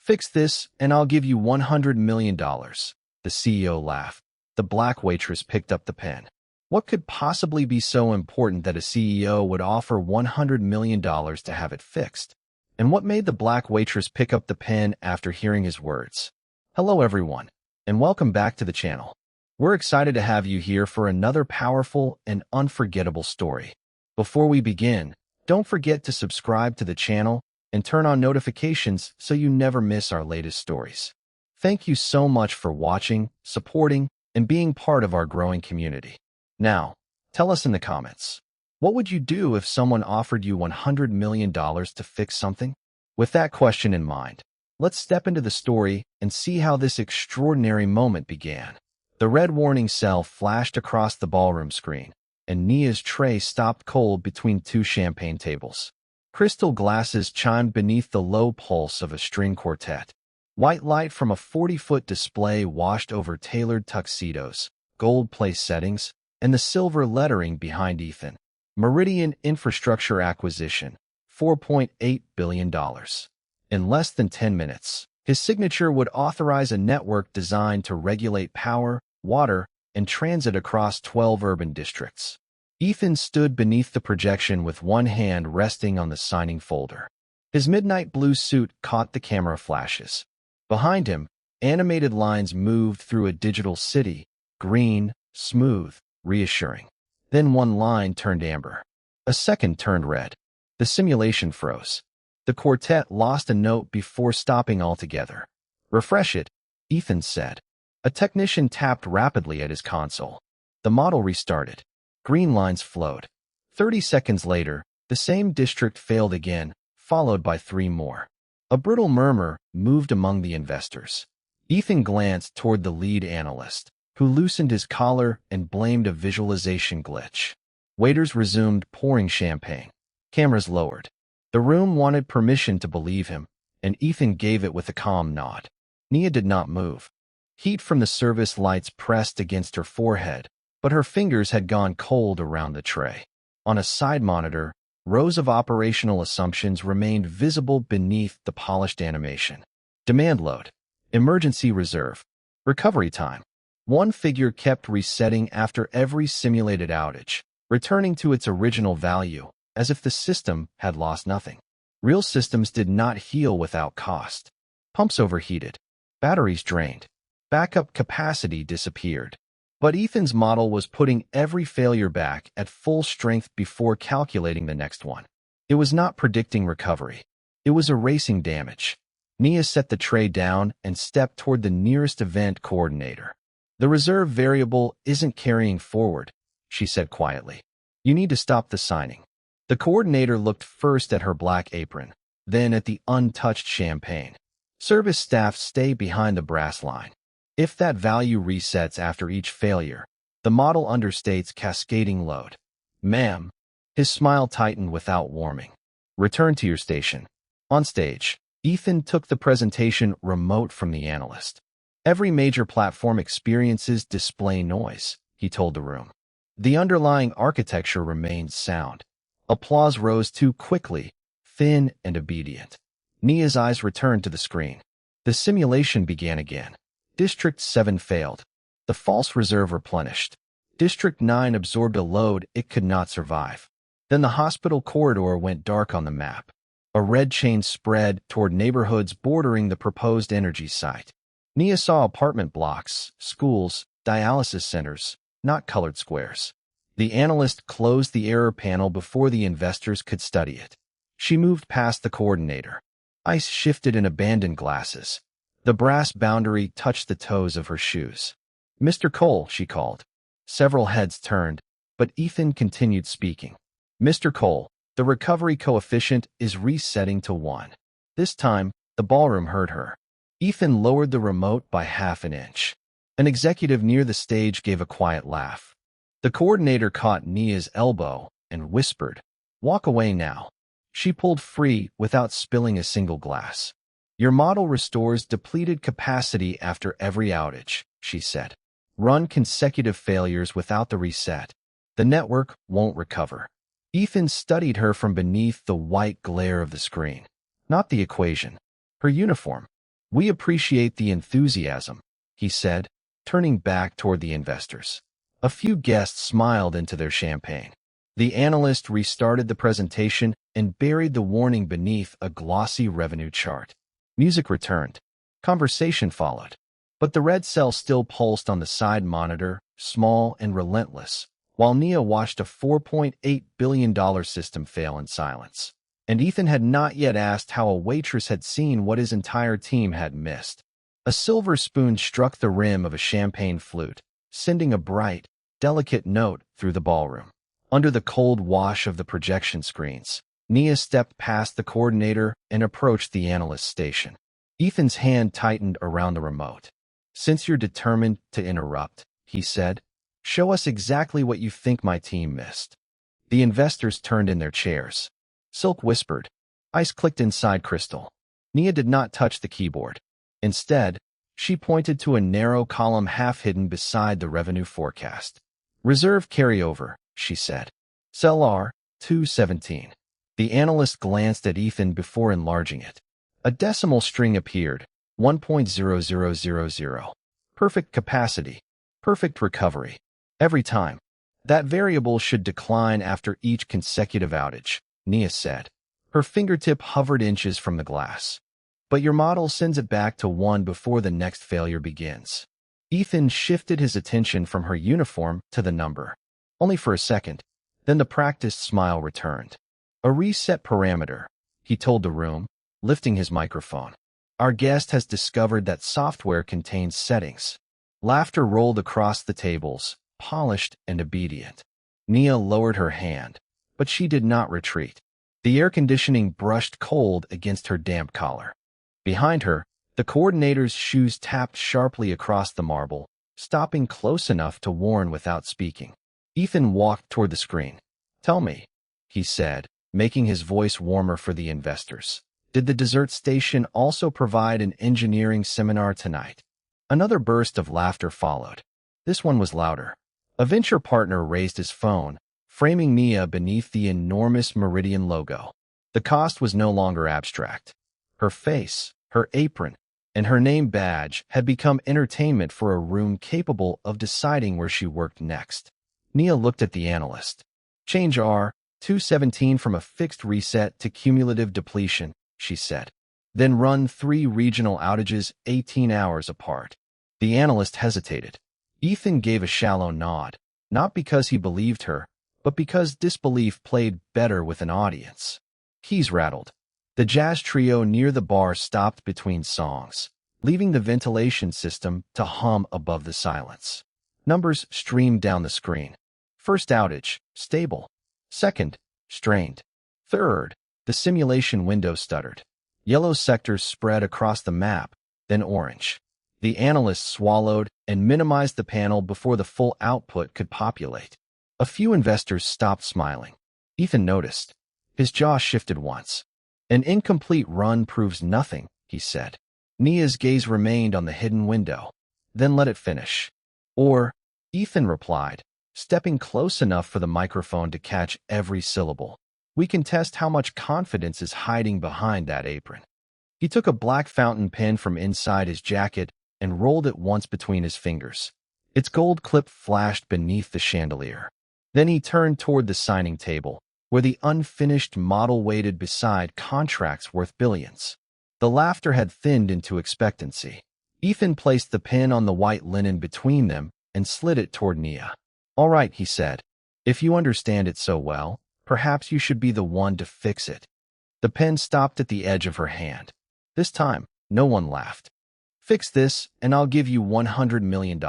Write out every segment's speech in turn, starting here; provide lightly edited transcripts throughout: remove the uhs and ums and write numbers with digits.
Fix this, and I'll give you $100 million. The CEO laughed. The black waitress picked up the pen. What could possibly be so important that a CEO would offer $100 million to have it fixed? And what made the black waitress pick up the pen after hearing his words? Hello everyone, and welcome back to the channel. We're excited to have you here for another powerful and unforgettable story. Before we begin, don't forget to subscribe to the channel and turn on notifications so you never miss our latest stories. Thank you so much for watching, supporting, and being part of our growing community. Now, tell us in the comments, what would you do if someone offered you $100 million to fix something? With that question in mind, let's step into the story and see how this extraordinary moment began. The red warning cell flashed across the ballroom screen, and Nia's tray stopped cold between two champagne tables. Crystal glasses chimed beneath the low pulse of a string quartet. White light from a 40-foot display washed over tailored tuxedos, gold place settings, and the silver lettering behind Ethan. Meridian Infrastructure Acquisition, $4.8 billion. In less than 10 minutes, his signature would authorize a network designed to regulate power, water, and transit across 12 urban districts. Ethan stood beneath the projection with one hand resting on the signing folder. His midnight blue suit caught the camera flashes. Behind him, animated lines moved through a digital city, green, smooth, reassuring. Then one line turned amber. A second turned red. The simulation froze. The quartet lost a note before stopping altogether. "Refresh it," Ethan said. A technician tapped rapidly at his console. The model restarted. Green lines flowed. 30 seconds later, the same district failed again, followed by 3 more. A brittle murmur moved among the investors. Ethan glanced toward the lead analyst, who loosened his collar and blamed a visualization glitch. Waiters resumed pouring champagne. Cameras lowered. The room wanted permission to believe him, and Ethan gave it with a calm nod. Nia did not move. Heat from the service lights pressed against her forehead, but her fingers had gone cold around the tray. On a side monitor, rows of operational assumptions remained visible beneath the polished animation. Demand load. Emergency reserve. Recovery time. One figure kept resetting after every simulated outage, returning to its original value, as if the system had lost nothing. Real systems did not heal without cost. Pumps overheated. Batteries drained. Backup capacity disappeared. But Ethan's model was putting every failure back at full strength before calculating the next one. It was not predicting recovery. It was erasing damage. Nia set the tray down and stepped toward the nearest event coordinator. "The reserve variable isn't carrying forward," she said quietly. "You need to stop the signing." The coordinator looked first at her black apron, then at the untouched champagne. "Service staff stay behind the brass line. If that value resets after each failure, the model understates cascading load." "Ma'am." His smile tightened without warming. "Return to your station." On stage, Ethan took the presentation remote from the analyst. "Every major platform experiences display noise," he told the room. The underlying architecture remained sound. Applause rose too quickly, thin and obedient. Nia's eyes returned to the screen. The simulation began again. District 7 failed. The false reserve replenished. District 9 absorbed a load it could not survive. Then the hospital corridor went dark on the map. A red chain spread toward neighborhoods bordering the proposed energy site. Nia saw apartment blocks, schools, dialysis centers, not colored squares. The analyst closed the error panel before the investors could study it. She moved past the coordinator. Ice shifted in abandoned glasses. The brass boundary touched the toes of her shoes. "Mr. Cole," she called. Several heads turned, but Ethan continued speaking. "Mr. Cole, the recovery coefficient is resetting to 1. This time, the ballroom heard her. Ethan lowered the remote by half an inch. An executive near the stage gave a quiet laugh. The coordinator caught Nia's elbow and whispered, "Walk away now." She pulled free without spilling a single glass. "Your model restores depleted capacity after every outage," she said. "Run consecutive failures without the reset. The network won't recover." Ethan studied her from beneath the white glare of the screen. Not the equation. Her uniform. "We appreciate the enthusiasm," he said, turning back toward the investors. A few guests smiled into their champagne. The analyst restarted the presentation and buried the warning beneath a glossy revenue chart. Music returned. Conversation followed. But the red cell still pulsed on the side monitor, small and relentless, while Nia watched a $4.8 billion system fail in silence. And Ethan had not yet asked how a waitress had seen what his entire team had missed. A silver spoon struck the rim of a champagne flute, sending a bright, delicate note through the ballroom. Under the cold wash of the projection screens, Nia stepped past the coordinator and approached the analyst station. Ethan's hand tightened around the remote. "Since you're determined to interrupt," he said, "show us exactly what you think my team missed." The investors turned in their chairs. Silk whispered. Ice clicked inside Crystal. Nia did not touch the keyboard. Instead, she pointed to a narrow column half hidden beside the revenue forecast. "Reserve carryover," she said. "Cell R217. The analyst glanced at Ethan before enlarging it. A decimal string appeared, 1.0000. Perfect capacity. Perfect recovery. Every time. That variable should decline after each consecutive outage, Nia said. Her fingertip hovered inches from the glass. But your model sends it back to 1 before the next failure begins. Ethan shifted his attention from her uniform to the number. Only for a second. Then the practiced smile returned. A reset parameter, he told the room, lifting his microphone. Our guest has discovered that software contains settings. Laughter rolled across the tables, polished and obedient. Nia lowered her hand, but she did not retreat. The air conditioning brushed cold against her damp collar. Behind her, the coordinator's shoes tapped sharply across the marble, stopping close enough to warn without speaking. Ethan walked toward the screen. "Tell me," he said, making his voice warmer for the investors. "Did the dessert station also provide an engineering seminar tonight?" Another burst of laughter followed. This one was louder. A venture partner raised his phone, framing Nia beneath the enormous Meridian logo. The cost was no longer abstract. Her face, her apron, and her name badge had become entertainment for a room capable of deciding where she worked next. Nia looked at the analyst. "Change R217 from a fixed reset to cumulative depletion," she said. "Then run 3 regional outages 18 hours apart." The analyst hesitated. Ethan gave a shallow nod, not because he believed her, but because disbelief played better with an audience. Keys rattled. The jazz trio near the bar stopped between songs, leaving the ventilation system to hum above the silence. Numbers streamed down the screen. First outage, stable. Second, strained. Third, the simulation window stuttered. Yellow sectors spread across the map, then orange. The analyst swallowed and minimized the panel before the full output could populate. A few investors stopped smiling. Ethan noticed. His jaw shifted once. "An incomplete run proves nothing," he said. Nia's gaze remained on the hidden window. "Then let it finish." "Or," Ethan replied, stepping close enough for the microphone to catch every syllable, "we can test how much confidence is hiding behind that apron." He took a black fountain pen from inside his jacket and rolled it once between his fingers. Its gold clip flashed beneath the chandelier. Then he turned toward the signing table, where the unfinished model waited beside contracts worth billions. The laughter had thinned into expectancy. Ethan placed the pen on the white linen between them and slid it toward Nia. "All right," he said. "If you understand it so well, perhaps you should be the one to fix it." The pen stopped at the edge of her hand. This time, no one laughed. "Fix this, and I'll give you $100 million.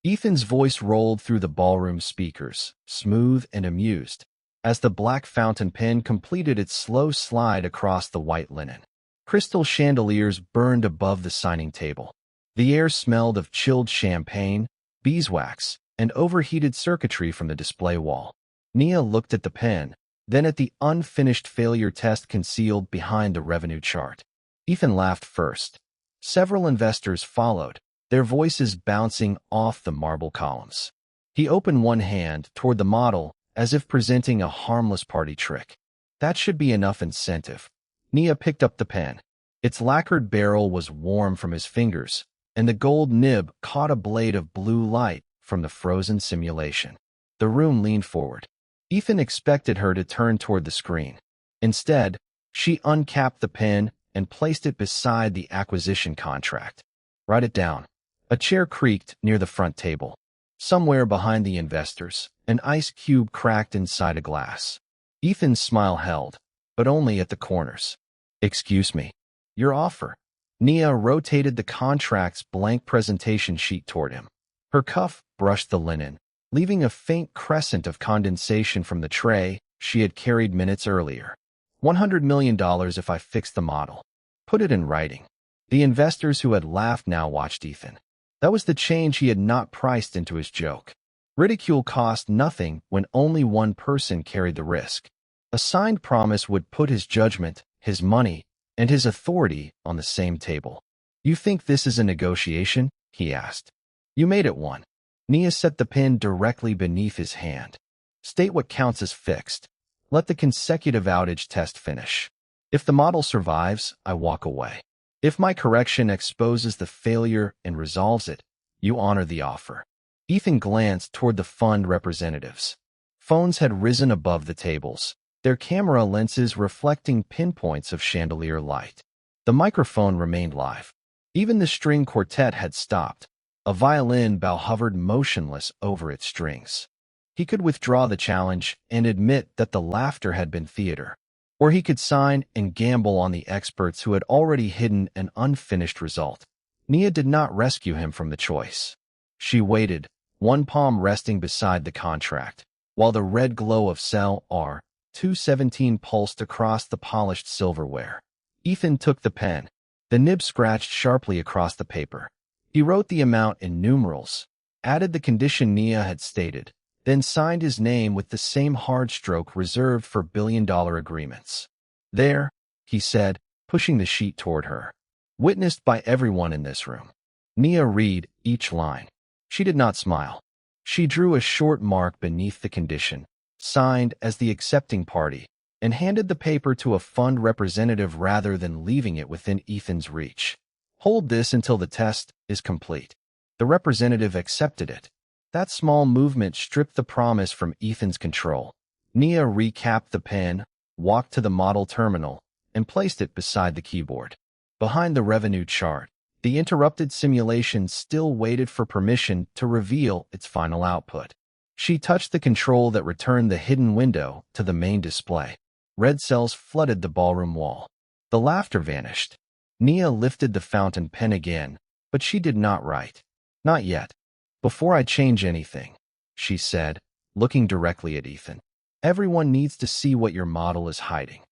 Ethan's voice rolled through the ballroom speakers, smooth and amused, as the black fountain pen completed its slow slide across the white linen. Crystal chandeliers burned above the signing table. The air smelled of chilled champagne, beeswax, and overheated circuitry from the display wall. Nia looked at the pen, then at the unfinished failure test concealed behind the revenue chart. Ethan laughed first. Several investors followed, their voices bouncing off the marble columns. He opened one hand toward the model as if presenting a harmless party trick. "That should be enough incentive." Nia picked up the pen. Its lacquered barrel was warm from his fingers, and the gold nib caught a blade of blue light from the frozen simulation. The room leaned forward. Ethan expected her to turn toward the screen. Instead, she uncapped the pen and placed it beside the acquisition contract. Write it down. A chair creaked near the front table. Somewhere behind the investors, an ice cube cracked inside a glass. Ethan's smile held, but only at the corners. Excuse me. Your offer. Nia rotated the contract's blank presentation sheet toward him. Her cuff brushed the linen, leaving a faint crescent of condensation from the tray she had carried minutes earlier. $100 million if I fix the model. Put it in writing. The investors who had laughed now watched Ethan. That was the change he had not priced into his joke. Ridicule cost nothing when only one person carried the risk. A signed promise would put his judgment, his money, and his authority on the same table. You think this is a negotiation? He asked. You made it one. Nia set the pen directly beneath his hand. State what counts as fixed. Let the consecutive outage test finish. If the model survives, I walk away. If my correction exposes the failure and resolves it, you honor the offer. Ethan glanced toward the fund representatives. Phones had risen above the tables, their camera lenses reflecting pinpoints of chandelier light. The microphone remained live. Even the string quartet had stopped. A violin bow hovered motionless over its strings. He could withdraw the challenge and admit that the laughter had been theater. Or he could sign and gamble on the experts who had already hidden an unfinished result. Nia did not rescue him from the choice. She waited, one palm resting beside the contract, while the red glow of cell R217 pulsed across the polished silverware. Ethan took the pen. The nib scratched sharply across the paper. He wrote the amount in numerals, added the condition Nia had stated, then signed his name with the same hard stroke reserved for billion-dollar agreements. There, he said, pushing the sheet toward her. Witnessed by everyone in this room. Nia read each line. She did not smile. She drew a short mark beneath the condition, signed as the accepting party, and handed the paper to a fund representative rather than leaving it within Ethan's reach. Hold this until the test is complete. The representative accepted it. That small movement stripped the promise from Ethan's control. Nia recapped the pen, walked to the model terminal, and placed it beside the keyboard. Behind the revenue chart, the interrupted simulation still waited for permission to reveal its final output. She touched the control that returned the hidden window to the main display. Red cells flooded the ballroom wall. The laughter vanished. Nia lifted the fountain pen again, but she did not write. Not yet. Before I change anything, she said, looking directly at Ethan. Everyone needs to see what your model is hiding.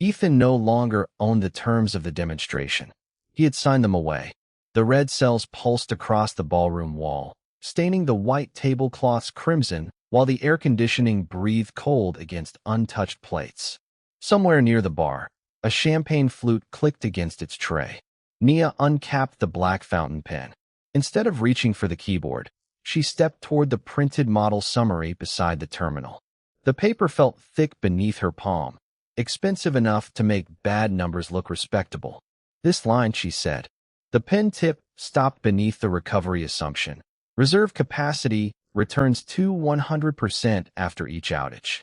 Ethan no longer owned the terms of the demonstration. He had signed them away. The red cells pulsed across the ballroom wall, staining the white tablecloths crimson while the air conditioning breathed cold against untouched plates. Somewhere near the bar, a champagne flute clicked against its tray. Nia uncapped the black fountain pen. Instead of reaching for the keyboard, she stepped toward the printed model summary beside the terminal. The paper felt thick beneath her palm, expensive enough to make bad numbers look respectable. This line, she said. The pen tip stopped beneath the recovery assumption. Reserve capacity returns to 100% after each outage.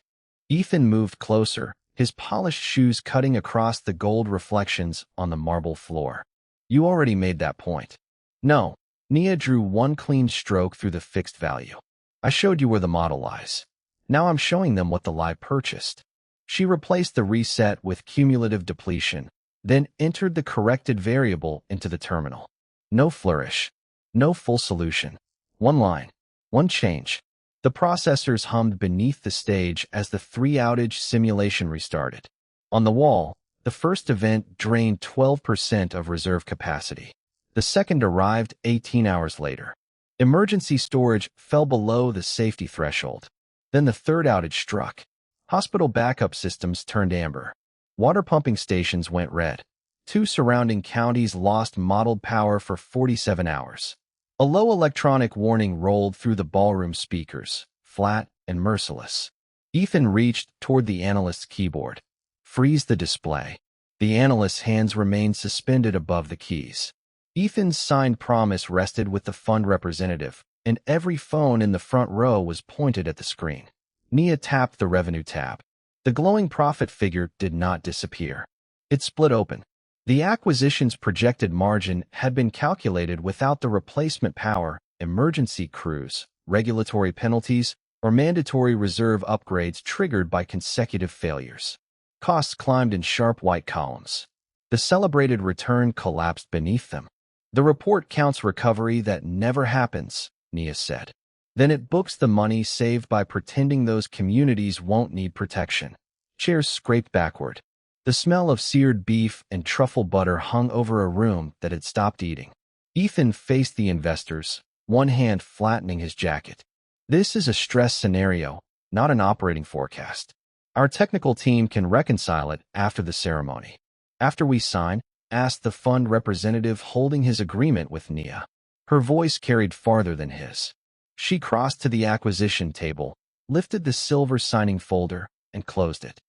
Ethan moved closer, his polished shoes cutting across the gold reflections on the marble floor. You already made that point. No. Nia drew one clean stroke through the fixed value. I showed you where the model lies. Now I'm showing them what the lie purchased. She replaced the reset with cumulative depletion, then entered the corrected variable into the terminal. No flourish. No full solution. One line. One change. The processors hummed beneath the stage as the 3-outage simulation restarted. On the wall, the first event drained 12% of reserve capacity. The second arrived 18 hours later. Emergency storage fell below the safety threshold. Then the third outage struck. Hospital backup systems turned amber. Water pumping stations went red. 2 surrounding counties lost modeled power for 47 hours. A low electronic warning rolled through the ballroom speakers, flat and merciless. Ethan reached toward the analyst's keyboard. Freeze the display. The analyst's hands remained suspended above the keys. Ethan's signed promise rested with the fund representative, and every phone in the front row was pointed at the screen. Nia tapped the revenue tab. The glowing profit figure did not disappear. It split open. The acquisition's projected margin had been calculated without the replacement power, emergency crews, regulatory penalties, or mandatory reserve upgrades triggered by consecutive failures. Costs climbed in sharp white columns. The celebrated return collapsed beneath them. The report counts recovery that never happens, Nia said. Then it books the money saved by pretending those communities won't need protection. Chairs scraped backward. The smell of seared beef and truffle butter hung over a room that had stopped eating. Ethan faced the investors, one hand flattening his jacket. This is a stress scenario, not an operating forecast. Our technical team can reconcile it after the ceremony. After we sign, asked the fund representative holding his agreement with Nia. Her voice carried farther than his. She crossed to the acquisition table, lifted the silver signing folder, and closed it.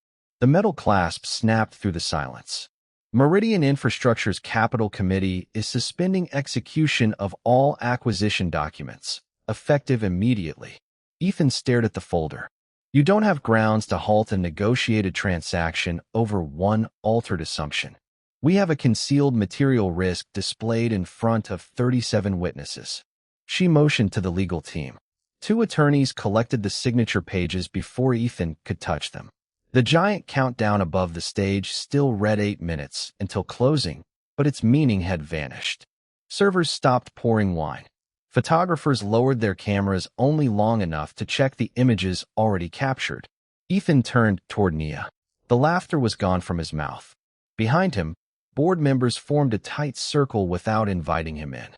The metal clasp snapped through the silence. Meridian Infrastructure's Capital Committee is suspending execution of all acquisition documents, effective immediately. Ethan stared at the folder. You don't have grounds to halt a negotiated transaction over one altered assumption. We have a concealed material risk displayed in front of 37 witnesses. She motioned to the legal team. 2 attorneys collected the signature pages before Ethan could touch them. The giant countdown above the stage still read 8 minutes until closing, but its meaning had vanished. Servers stopped pouring wine. Photographers lowered their cameras only long enough to check the images already captured. Ethan turned toward Nia. The laughter was gone from his mouth. Behind him, board members formed a tight circle without inviting him in.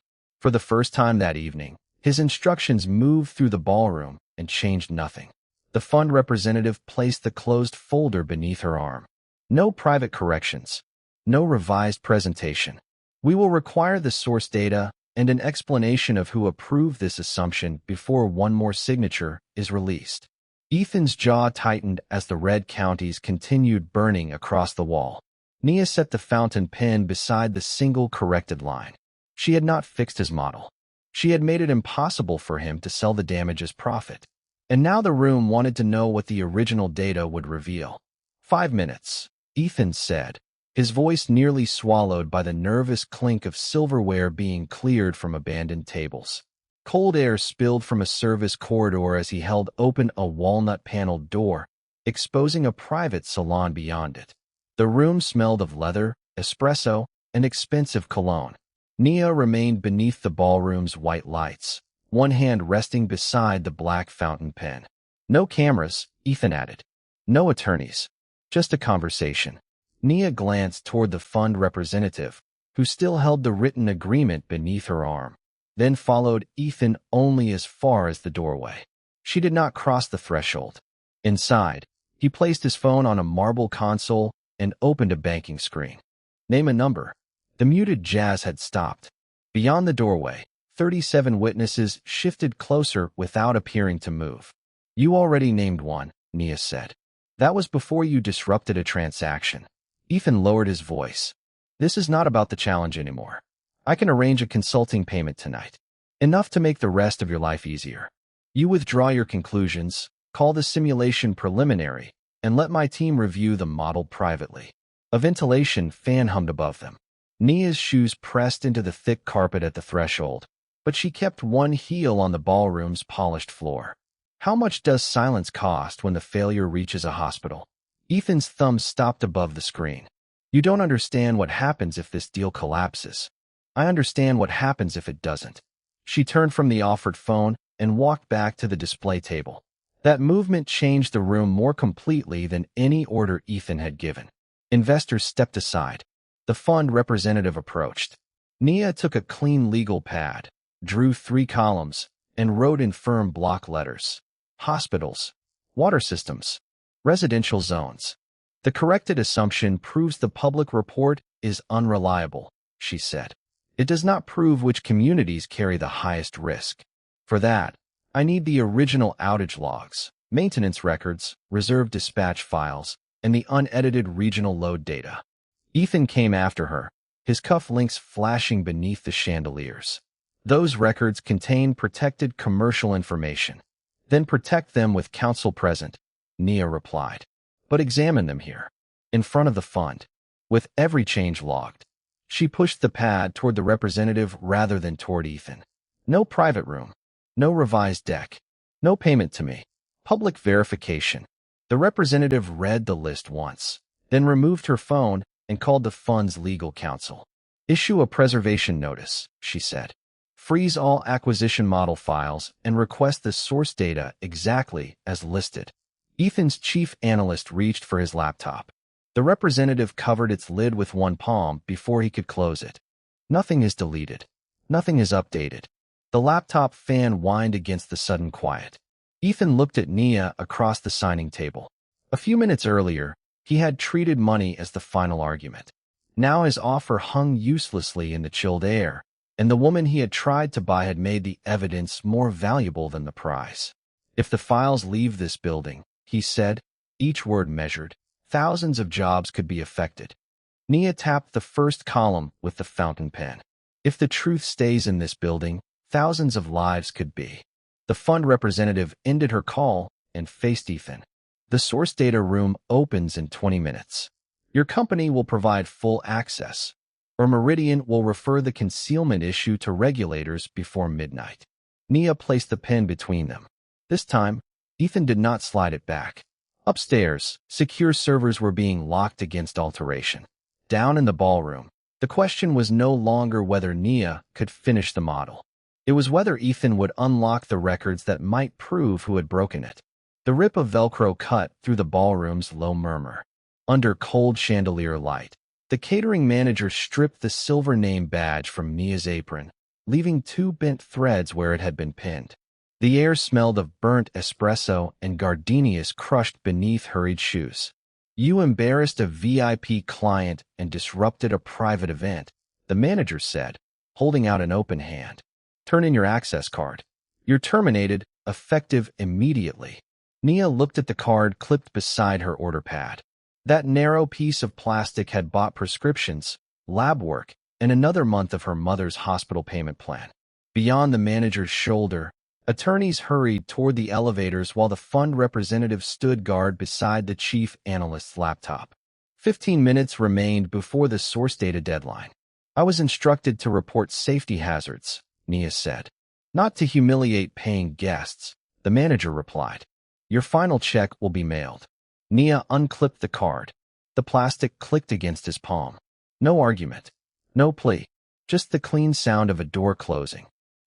For the first time that evening, his instructions moved through the ballroom and changed nothing. The fund representative placed the closed folder beneath her arm. No private corrections. No revised presentation. We will require the source data and an explanation of who approved this assumption before one more signature is released. Ethan's jaw tightened as the red counties continued burning across the wall. Nia set the fountain pen beside the single corrected line. She had not fixed his model. She had made it impossible for him to sell the damage as profit. And now the room wanted to know what the original data would reveal. 5 minutes, Ethan said, his voice nearly swallowed by the nervous clink of silverware being cleared from abandoned tables. Cold air spilled from a service corridor as he held open a walnut-paneled door, exposing a private salon beyond it. The room smelled of leather, espresso, and expensive cologne. Nia remained beneath the ballroom's white lights, one hand resting beside the black fountain pen. No cameras, Ethan added. No attorneys. Just a conversation. Nia glanced toward the fund representative, who still held the written agreement beneath her arm, then followed Ethan only as far as the doorway. She did not cross the threshold. Inside, he placed his phone on a marble console and opened a banking screen. Name a number. The muted jazz had stopped. Beyond the doorway, 37 witnesses shifted closer without appearing to move. You already named one, Nia said. That was before you disrupted a transaction. Ethan lowered his voice. This is not about the challenge anymore. I can arrange a consulting payment tonight. Enough to make the rest of your life easier. You withdraw your conclusions, call the simulation preliminary, and let my team review the model privately. A ventilation fan hummed above them. Nia's shoes pressed into the thick carpet at the threshold, but she kept one heel on the ballroom's polished floor. How much does silence cost when the failure reaches a hospital? Ethan's thumb stopped above the screen. You don't understand what happens if this deal collapses. I understand what happens if it doesn't. She turned from the offered phone and walked back to the display table. That movement changed the room more completely than any order Ethan had given. Investors stepped aside. The fund representative approached. Nia took a clean legal pad, drew 3 columns, and wrote in firm block letters. Hospitals, water systems, residential zones. The corrected assumption proves the public report is unreliable, she said. It does not prove which communities carry the highest risk. For that, I need the original outage logs, maintenance records, reserve dispatch files, and the unedited regional load data. Ethan came after her, his cuff links flashing beneath the chandeliers. Those records contain protected commercial information. Then protect them with counsel present, Nia replied. But examine them here, in front of the fund, with every change logged. She pushed the pad toward the representative rather than toward Ethan. No private room. No revised deck. No payment to me. Public verification. The representative read the list once, then removed her phone and called the fund's legal counsel. Issue a preservation notice, she said. Freeze all acquisition model files and request the source data exactly as listed. Ethan's chief analyst reached for his laptop. The representative covered its lid with one palm before he could close it. Nothing is deleted. Nothing is updated. The laptop fan whined against the sudden quiet. Ethan looked at Nia across the signing table. A few minutes earlier, he had treated money as the final argument. Now his offer hung uselessly in the chilled air, and the woman he had tried to buy had made the evidence more valuable than the prize. If the files leave this building, he said, each word measured, thousands of jobs could be affected. Nia tapped the first column with the fountain pen. If the truth stays in this building, thousands of lives could be. The fund representative ended her call and faced Ethan. The source data room opens in 20 minutes. Your company will provide full access, or Meridian will refer the concealment issue to regulators before midnight. Nia placed the pen between them. This time, Ethan did not slide it back. Upstairs, secure servers were being locked against alteration. Down in the ballroom, the question was no longer whether Nia could finish the model. It was whether Ethan would unlock the records that might prove who had broken it. The rip of Velcro cut through the ballroom's low murmur. Under cold chandelier light, the catering manager stripped the silver name badge from Nia's apron, leaving 2 bent threads where it had been pinned. The air smelled of burnt espresso and gardenias crushed beneath hurried shoes. You embarrassed a VIP client and disrupted a private event, the manager said, holding out an open hand. Turn in your access card. You're terminated, effective immediately. Nia looked at the card clipped beside her order pad. That narrow piece of plastic had bought prescriptions, lab work, and another month of her mother's hospital payment plan. Beyond the manager's shoulder, attorneys hurried toward the elevators while the fund representative stood guard beside the chief analyst's laptop. 15 minutes remained before the source data deadline. I was instructed to report safety hazards, Nia said. Not to humiliate paying guests, the manager replied. Your final check will be mailed. Nia unclipped the card. The plastic clicked against his palm. No argument. No plea. Just the clean sound of a door closing.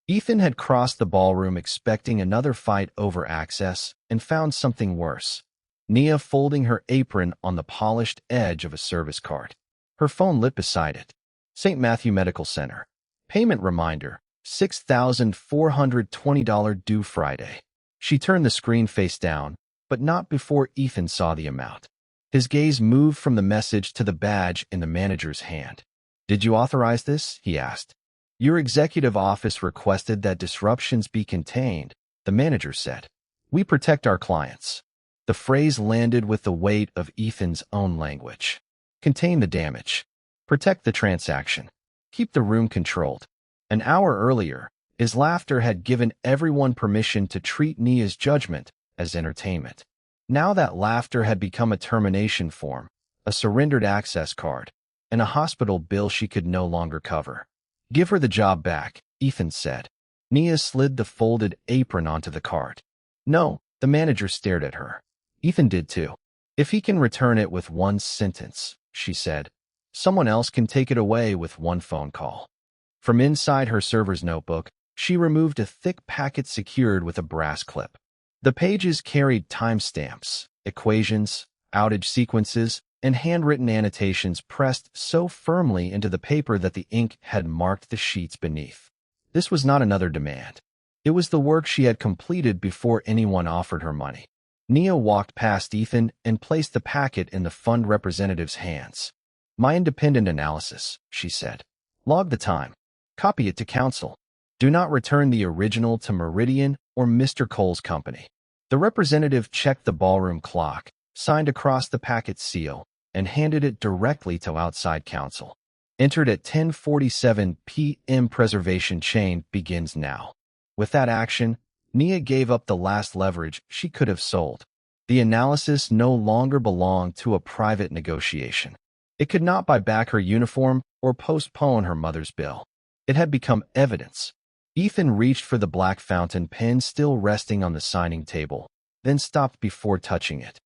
Ethan had crossed the ballroom expecting another fight over access and found something worse. Nia folding her apron on the polished edge of a service card. Her phone lit beside it. St. Matthew Medical Center. Payment reminder. $6,420 due Friday. She turned the screen face down, but not before Ethan saw the amount. His gaze moved from the message to the badge in the manager's hand. Did you authorize this? He asked. Your executive office requested that disruptions be contained, the manager said. We protect our clients. The phrase landed with the weight of Ethan's own language. Contain the damage. Protect the transaction. Keep the room controlled. An hour earlier, his laughter had given everyone permission to treat Nia's judgment as entertainment. Now that laughter had become a termination form, a surrendered access card, and a hospital bill she could no longer cover. Give her the job back, Ethan said. Nia slid the folded apron onto the card. No, the manager stared at her. Ethan did too. If he can return it with one sentence, she said, someone else can take it away with one phone call. From inside her server's notebook, she removed a thick packet secured with a brass clip. The pages carried timestamps, equations, outage sequences, and handwritten annotations pressed so firmly into the paper that the ink had marked the sheets beneath. This was not another demand. It was the work she had completed before anyone offered her money. Nia walked past Ethan and placed the packet in the fund representative's hands. My independent analysis, she said. Log the time. Copy it to counsel. Do not return the original to Meridian or Mr. Cole's company. The representative checked the ballroom clock, signed across the packet's seal, and handed it directly to outside counsel. Entered at 10:47 p.m. Preservation chain begins now. With that action, Nia gave up the last leverage she could have sold. The analysis no longer belonged to a private negotiation. It could not buy back her uniform or postpone her mother's bill. It had become evidence. Ethan reached for the black fountain pen still resting on the signing table, then stopped before touching it.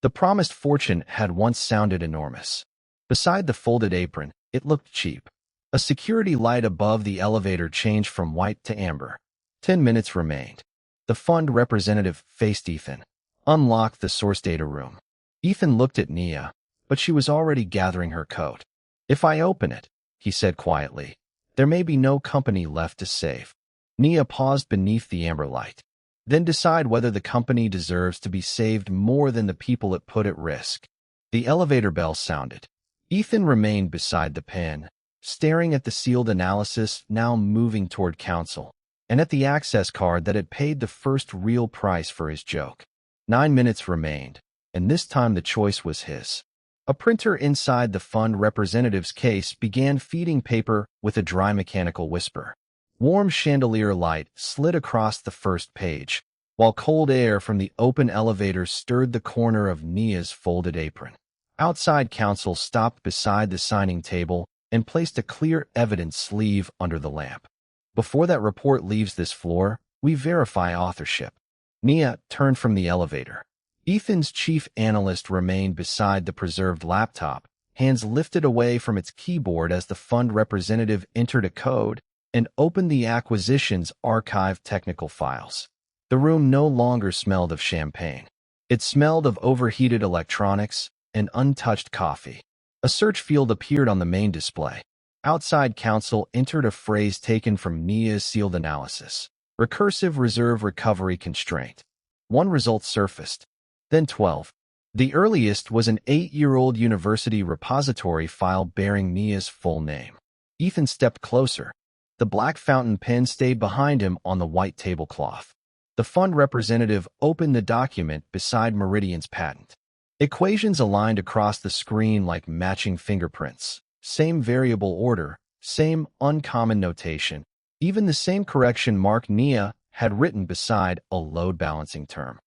The promised fortune had once sounded enormous. Beside the folded apron, it looked cheap. A security light above the elevator changed from white to amber. 10 minutes remained. The fund representative faced Ethan. Unlocked the source data room. Ethan looked at Nia, but she was already gathering her coat. "If I open it," he said quietly, "there may be no company left to save." Nia paused beneath the amber light. Then decide whether the company deserves to be saved more than the people it put at risk. The elevator bell sounded. Ethan remained beside the pen, staring at the sealed analysis now moving toward counsel, and at the access card that had paid the first real price for his joke. 9 minutes remained, and this time the choice was his. A printer inside the fund representative's case began feeding paper with a dry mechanical whisper. Warm chandelier light slid across the first page, while cold air from the open elevator stirred the corner of Nia's folded apron. Outside counsel stopped beside the signing table and placed a clear evidence sleeve under the lamp. "Before that report leaves this floor, we verify authorship." Nia turned from the elevator. Ethan's chief analyst remained beside the preserved laptop, hands lifted away from its keyboard as the fund representative entered a code and opened the acquisitions archive technical files. The room no longer smelled of champagne. It smelled of overheated electronics and untouched coffee. A search field appeared on the main display. Outside counsel entered a phrase taken from Nia's sealed analysis. Recursive reserve recovery constraint. 1 result surfaced. Then 12. The earliest was an 8-year-old university repository file bearing Nia's full name. Ethan stepped closer. The black fountain pen stayed behind him on the white tablecloth. The fund representative opened the document beside Meridian's patent. Equations aligned across the screen like matching fingerprints. Same variable order, same uncommon notation, even the same correction mark Nia had written beside a load balancing term.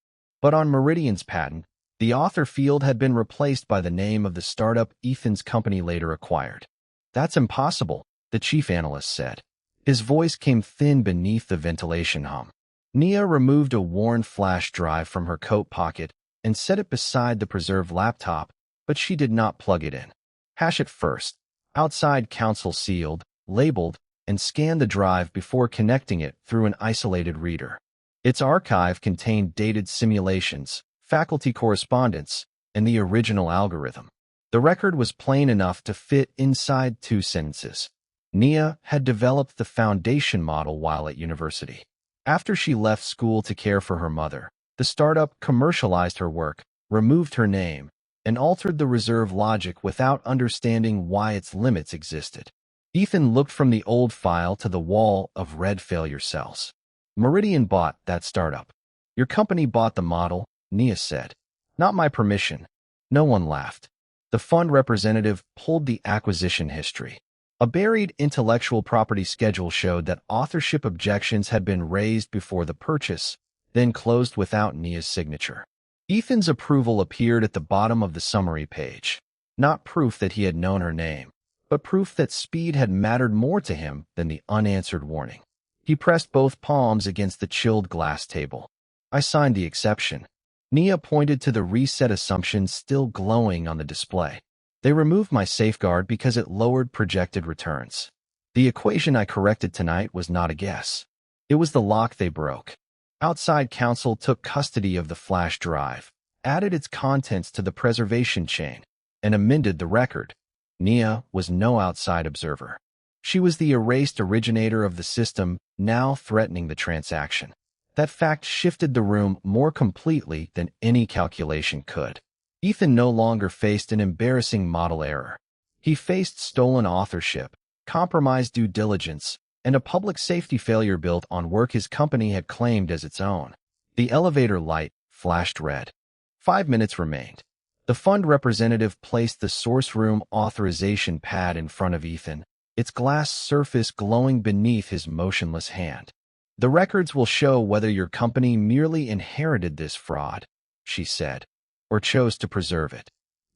But on Meridian's patent, the author field had been replaced by the name of the startup Ethan's company later acquired. "That's impossible," the chief analyst said. His voice came thin beneath the ventilation hum. Nia removed a worn flash drive from her coat pocket and set it beside the preserved laptop, but she did not plug it in. "Hash it first." Outside counsel sealed, labeled, and scanned the drive before connecting it through an isolated reader. Its archive contained dated simulations, faculty correspondence, and the original algorithm. The record was plain enough to fit inside 2 sentences. Nia had developed the foundation model while at university. After she left school to care for her mother, the startup commercialized her work, removed her name, and altered the reserve logic without understanding why its limits existed. Ethan looked from the old file to the wall of red failure cells. "Meridian bought that startup." "Your company bought the model," Nia said. "Not my permission." No one laughed. The fund representative pulled the acquisition history. A buried intellectual property schedule showed that authorship objections had been raised before the purchase, then closed without Nia's signature. Ethan's approval appeared at the bottom of the summary page. Not proof that he had known her name, but proof that speed had mattered more to him than the unanswered warning. He pressed both palms against the chilled glass table. "I signed the exception." Nia pointed to the reset assumptions still glowing on the display. "They removed my safeguard because it lowered projected returns. The equation I corrected tonight was not a guess. It was the lock they broke." Outside counsel took custody of the flash drive, added its contents to the preservation chain, and amended the record. Nia was no outside observer. She was the erased originator of the system, now threatening the transaction. That fact shifted the room more completely than any calculation could. Ethan no longer faced an embarrassing model error. He faced stolen authorship, compromised due diligence, and a public safety failure built on work his company had claimed as its own. The elevator light flashed red. 5 minutes remained. The fund representative placed the source room authorization pad in front of Ethan, its glass surface glowing beneath his motionless hand. "The records will show whether your company merely inherited this fraud," she said, "or chose to preserve it."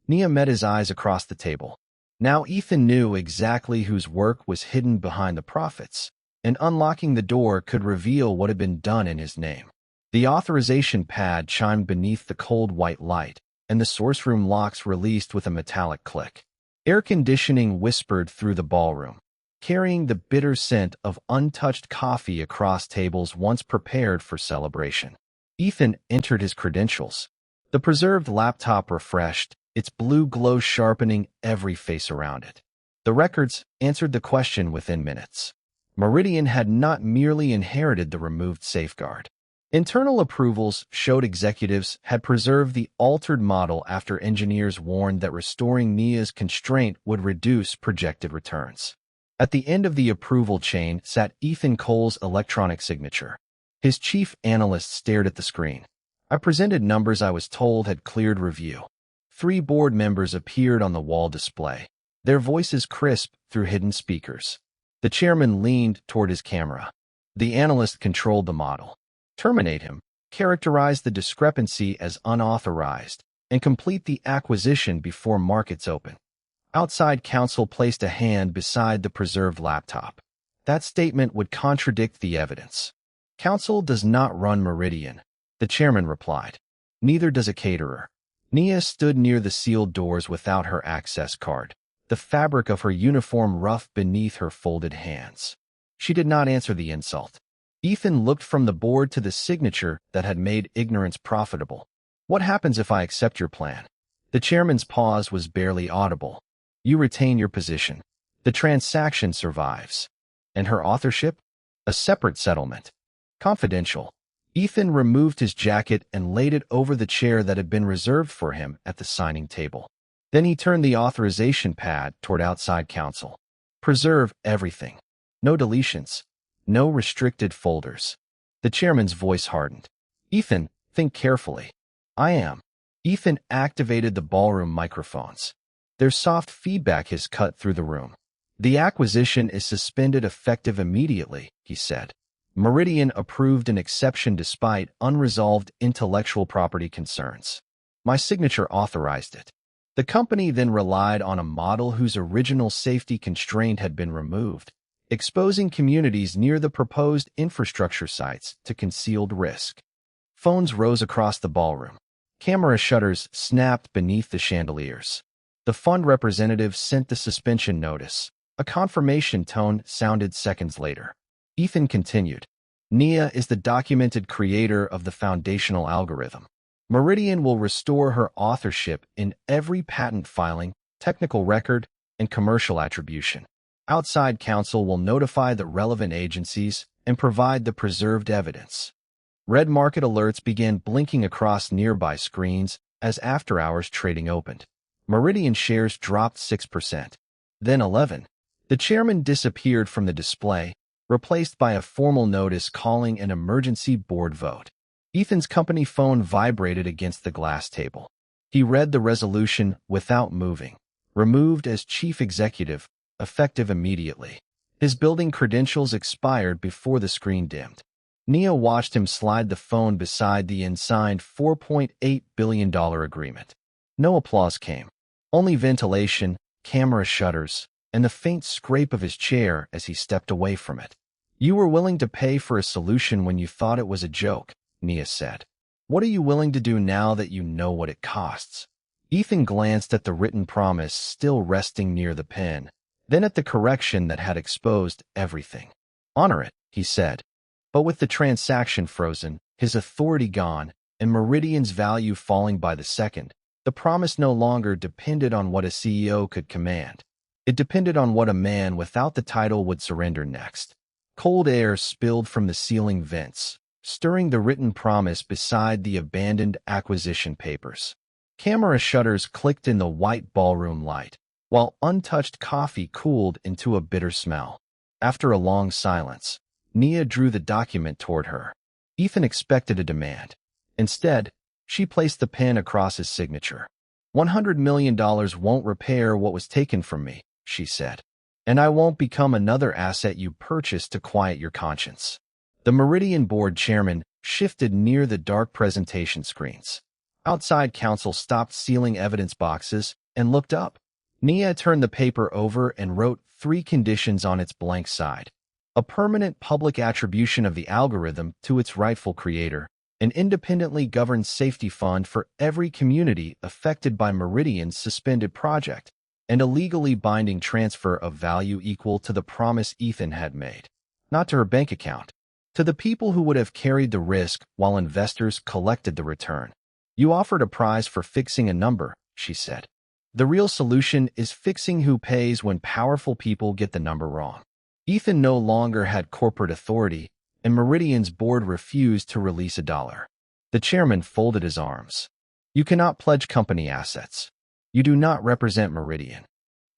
Nia met his eyes across the table. Now Ethan knew exactly whose work was hidden behind the profits, and unlocking the door could reveal what had been done in his name. The authorization pad chimed beneath the cold white light, and the source room locks released with a metallic click. Air conditioning whispered through the ballroom, carrying the bitter scent of untouched coffee across tables once prepared for celebration. Ethan entered his credentials. The preserved laptop refreshed, its blue glow sharpening every face around it. The records answered the question within minutes. Meridian had not merely inherited the removed safeguard. Internal approvals showed executives had preserved the altered model after engineers warned that restoring Nia's constraint would reduce projected returns. At the end of the approval chain sat Ethan Cole's electronic signature. His chief analyst stared at the screen. "I presented numbers I was told had cleared review." 3 board members appeared on the wall display, their voices crisp through hidden speakers. The chairman leaned toward his camera. The analyst controlled the model. "Terminate him, characterize the discrepancy as unauthorized, and complete the acquisition before markets open." Outside counsel placed a hand beside the preserved laptop. "That statement would contradict the evidence." "Counsel does not run Meridian," the chairman replied. "Neither does a caterer." Nia stood near the sealed doors without her access card, the fabric of her uniform rough beneath her folded hands. She did not answer the insult. Ethan looked from the board to the signature that had made ignorance profitable. "What happens if I accept your plan?" The chairman's pause was barely audible. "You retain your position. The transaction survives." "And her authorship?" "A separate settlement. Confidential." Ethan removed his jacket and laid it over the chair that had been reserved for him at the signing table. Then he turned the authorization pad toward outside counsel. "Preserve everything. No deletions. No restricted folders." The chairman's voice hardened. "Ethan, think carefully." "I am." Ethan activated the ballroom microphones. Their soft feedback hiss cut through the room. "The acquisition is suspended effective immediately," he said. "Meridian approved an exception despite unresolved intellectual property concerns. My signature authorized it." The company then relied on a model whose original safety constraint had been removed, exposing communities near the proposed infrastructure sites to concealed risk. Phones rose across the ballroom. Camera shutters snapped beneath the chandeliers. The fund representative sent the suspension notice. A confirmation tone sounded seconds later. Ethan continued. "Nia is the documented creator of the foundational algorithm. Meridian will restore her authorship in every patent filing, technical record, and commercial attribution. Outside counsel will notify the relevant agencies and provide the preserved evidence." Red market alerts began blinking across nearby screens as after-hours trading opened. Meridian shares dropped 6%, then 11%. The chairman disappeared from the display, replaced by a formal notice calling an emergency board vote. Ethan's company phone vibrated against the glass table. He read the resolution without moving. Removed as chief executive, effective immediately. His building credentials expired before the screen dimmed. Nia watched him slide the phone beside the unsigned $4.8 billion agreement. No applause came. Only ventilation, camera shutters, and the faint scrape of his chair as he stepped away from it. "You were willing to pay for a solution when you thought it was a joke," Nia said. "What are you willing to do now that you know what it costs?" Ethan glanced at the written promise still resting near the pen, then at the correction that had exposed everything. "Honor it," he said. But with the transaction frozen, his authority gone, and Meridian's value falling by the second, the promise no longer depended on what a CEO could command. It depended on what a man without the title would surrender next. Cold air spilled from the ceiling vents, stirring the written promise beside the abandoned acquisition papers. Camera shutters clicked in the white ballroom light, while untouched coffee cooled into a bitter smell. After a long silence, Nia drew the document toward her. Ethan expected a demand. Instead, she placed the pen across his signature. $100 million won't repair what was taken from me, she said. And I won't become another asset you purchased to quiet your conscience. The Meridian board chairman shifted near the dark presentation screens. Outside counsel stopped sealing evidence boxes and looked up. Nia turned the paper over and wrote 3 conditions on its blank side. A permanent public attribution of the algorithm to its rightful creator, an independently governed safety fund for every community affected by Meridian's suspended project, and a legally binding transfer of value equal to the promise Ethan had made. Not to her bank account, to the people who would have carried the risk while investors collected the return. You offered a prize for fixing a number, she said. The real solution is fixing who pays when powerful people get the number wrong. Ethan no longer had corporate authority, and Meridian's board refused to release $1. The chairman folded his arms. You cannot pledge company assets. You do not represent Meridian.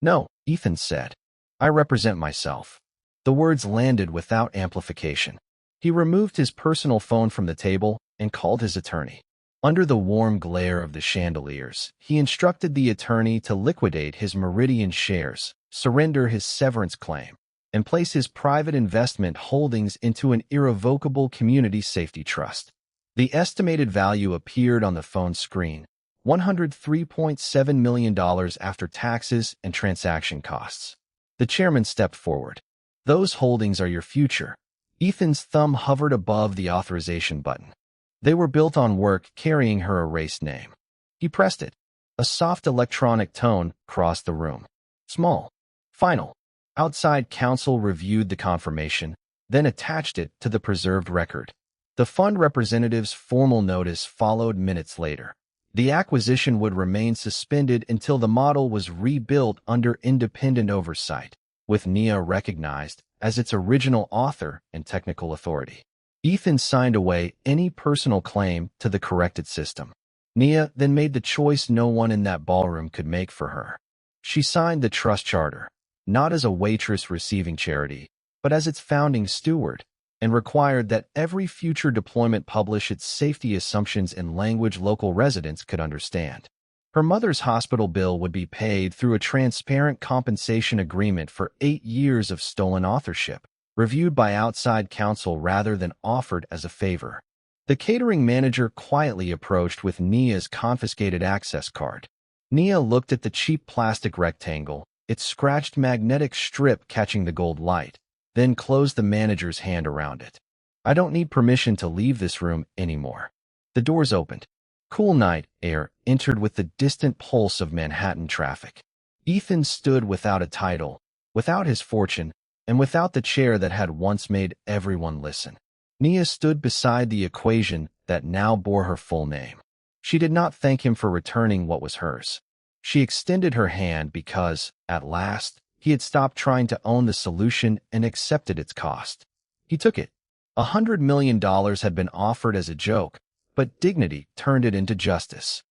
No, Ethan said. I represent myself. The words landed without amplification. He removed his personal phone from the table and called his attorney. Under the warm glare of the chandeliers, he instructed the attorney to liquidate his Meridian shares, surrender his severance claim, and place his private investment holdings into an irrevocable community safety trust. The estimated value appeared on the phone screen, $103.7 million after taxes and transaction costs. The chairman stepped forward. Those holdings are your future. Ethan's thumb hovered above the authorization button. They were built on work carrying her erased name. He pressed it. A soft electronic tone crossed the room. Small. Final. Outside counsel reviewed the confirmation, then attached it to the preserved record. The fund representative's formal notice followed minutes later. The acquisition would remain suspended until the model was rebuilt under independent oversight, with Nia recognized as its original author and technical authority. Ethan signed away any personal claim to the corrected system. Nia then made the choice no one in that ballroom could make for her. She signed the trust charter, not as a waitress receiving charity, but as its founding steward, and required that every future deployment publish its safety assumptions in language local residents could understand. Her mother's hospital bill would be paid through a transparent compensation agreement for 8 years of stolen authorship, reviewed by outside counsel rather than offered as a favor. The catering manager quietly approached with Nia's confiscated access card. Nia looked at the cheap plastic rectangle, its scratched magnetic strip catching the gold light, then closed the manager's hand around it. I don't need permission to leave this room anymore. The doors opened. Cool night air entered with the distant pulse of Manhattan traffic. Ethan stood without a title, without his fortune, and without the chair that had once made everyone listen. Nia stood beside the equation that now bore her full name. She did not thank him for returning what was hers. She extended her hand because, at last, he had stopped trying to own the solution and accepted its cost. He took it. $100 million had been offered as a joke, but dignity turned it into justice.